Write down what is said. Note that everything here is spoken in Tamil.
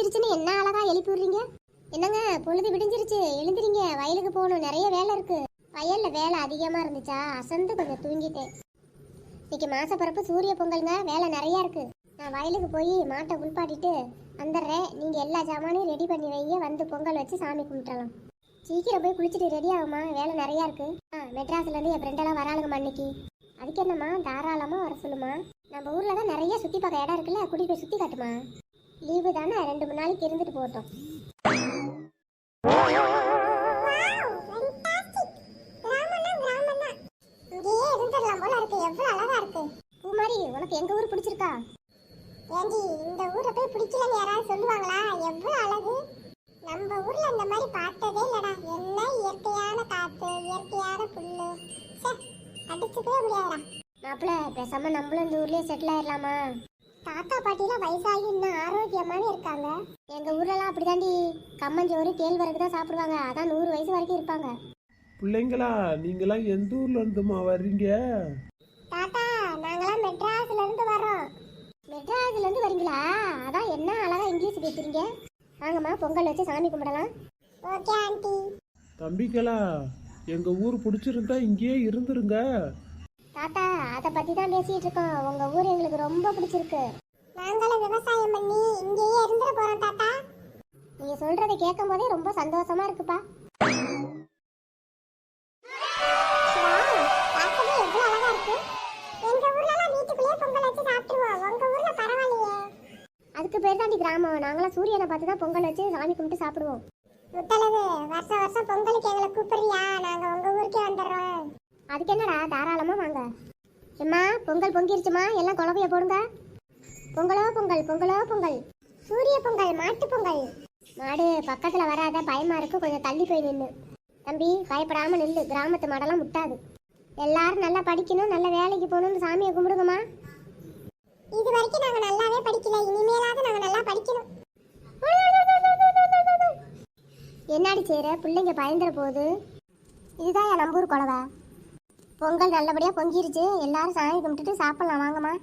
விடிஞ்சிருச்சுன்னு என்ன அழகா எழுப்பி விடுறீங்க. என்னங்க பொழுது விடிஞ்சிருச்சு, எழுந்திரிங்க, வயலுக்கு போகணும், நிறைய வேலை இருக்கு. வயல்ல வேலை அதிகமா இருந்துச்சா, அசந்து கொஞ்சம் தூங்கிட்டேன். இன்னைக்கு மாசப்பிறப்பு சூரிய பொங்கலுங்க, வேலை நிறைய இருக்கு. நான் வயலுக்கு போய் மாட்டை குளிப்பாட்டிட்டு வந்துடுறேன். நீங்க எல்லா ஜாமானையும் ரெடி பண்ணி வைங்க, வந்து பொங்கல் வச்சு சாமி கும்பிட்டுறலாம். சீக்கிரம் போய் குளிச்சுட்டு ரெடி ஆகுமா, வேலை நிறையா இருக்கு. மெட்ராஸ்ல இருந்து என் ஃப்ரெண்டெல்லாம் வராளுங்கம்மா இன்னைக்கு. அதுக்கு என்னம்மா, தாராளமா வர சொல்லுமா. நம்ம ஊர்ல தான் நிறைய சுத்தி பார்க்க இடம் இருக்குல்ல, கூட்டிட்டு போய் சுத்தி காட்டுமா. லீவு தானே, 2-3 நாளைக்கு இருந்துட்டு போகட்டும். பூமாரி, உனக்கு எங்க ஊர் பிடிச்சிருக்கா? ஏண்டி இந்த ஊரை போய் பிடிக்கலன்னு யாராவது சொல்லுவாங்களா? எவ்வளவு அழகு! நம்ம ஊர்ல இந்த மாதிரி பார்த்ததே இல்லடா. என்ன இயற்கையான காத்து, இயற்கையான புல்லு, அடிச்சுக்கவே முடியாதுடா. மாப்பிள்ள, பேசாம நம்மளும் இந்த ஊர்லயே செட்டில் ஆயிடலாமா? தாத்தா பாட்டிலாம் வயசாகி இன்னும் ஆரோக்கியமான இருக்காங்க. எங்க ஊர்லலாம் அப்படிதாண்டி, கம்மஞ்சோறு கேழ்வரகு தான் சாப்பிடுவாங்க. அதான் 100 வயசு வரைக்கும் இருப்பாங்க. பிள்ளைங்களா, நீங்களாம் எந்த ஊர்ல இருந்துமா வர்றீங்க? தாத்தா, நாங்களாம் மெட்ராஸ்ல இருந்து வரோம். மெட்ராஸ்ல இருந்து வரீங்களா? அதான் என்ன அழகா இங்கிலீஷ் பேசுறீங்க. வாங்கம்மா, பொங்கல் வச்சு சாமி கும்பிடலாம். Okay aunty. தம்பிகளா, எங்க ஊர் பிடிச்சிருந்தா இங்கேயே இருந்துருங்க. தாத்தா, அதை பத்தி தான் பேசிட்டு இருக்கோம். உங்க ஊர் எங்களுக்கு ரொம்ப பிடிச்சிருக்கு. நாங்களும் விவசாயம் பண்ணி இங்கேயே இருந்துட போறோம் தாத்தா. நீங்க சொல்றதை கேட்கும் போதே ரொம்ப சந்தோஷமா இருக்குப்பா. பார்க்கவே எவ்வளவு அழகா இருக்கு. எங்க ஊர்ல எல்லாம் வீட்டுக்குள்ளேயே பொங்கல் வச்சு சாப்பிடுவோம். உங்க ஊர்ல பரவாயில்லையே. அதுக்கு பேர் தாண்டி கிராமம். நாங்களாம் சூரியனை பார்த்து தான் பொங்கல் வச்சு சாமி கும்பிட்டு சாப்பிடுவோம். முத்தளவு, வருஷம் வருஷம் பொங்கலுக்கு எங்களை கூப்பிடுறியா? நாங்க உங்க ஊருக்கே வந்துடுறோம். அதுக்கு என்னடா, தாராளமா வாங்க. எம்மா, பொங்கல் பொங்கிருச்சுமா, எல்லாம் குழவைய போடுங்க. பொங்கலோ பொங்கல், பொங்கலோ பொங்கல். சூரிய பொங்கல், மாட்டு பொங்கல். மாடு பக்கத்துல வராத, பயமா இருக்கு, கொஞ்சம் தள்ளி போய் நின்று. தம்பி, பயப்படாம நில்லு, கிராமத்து மாடெல்லாம் முட்டாது. எல்லாரும் நல்லா படிக்கணும், நல்ல வேலைக்கு போகணும்னு சாமியை கும்பிடுங்கம்மா. இது வரைக்கும் நாங்க நல்லாவே படிக்கல, இனிமேலாவது நாங்க நல்லா படிக்கணும். என்னாடி செய்யற, பிள்ளைங்க பயந்துற போகுது. இதுதான் என் நம்பூர் குழவை. பொங்கல் நல்லபடியா பொங்கிருச்சு, எல்லாரும் சாமி கும்பிட்டுட்டு சாப்பிடலாம், வாங்கம்மா.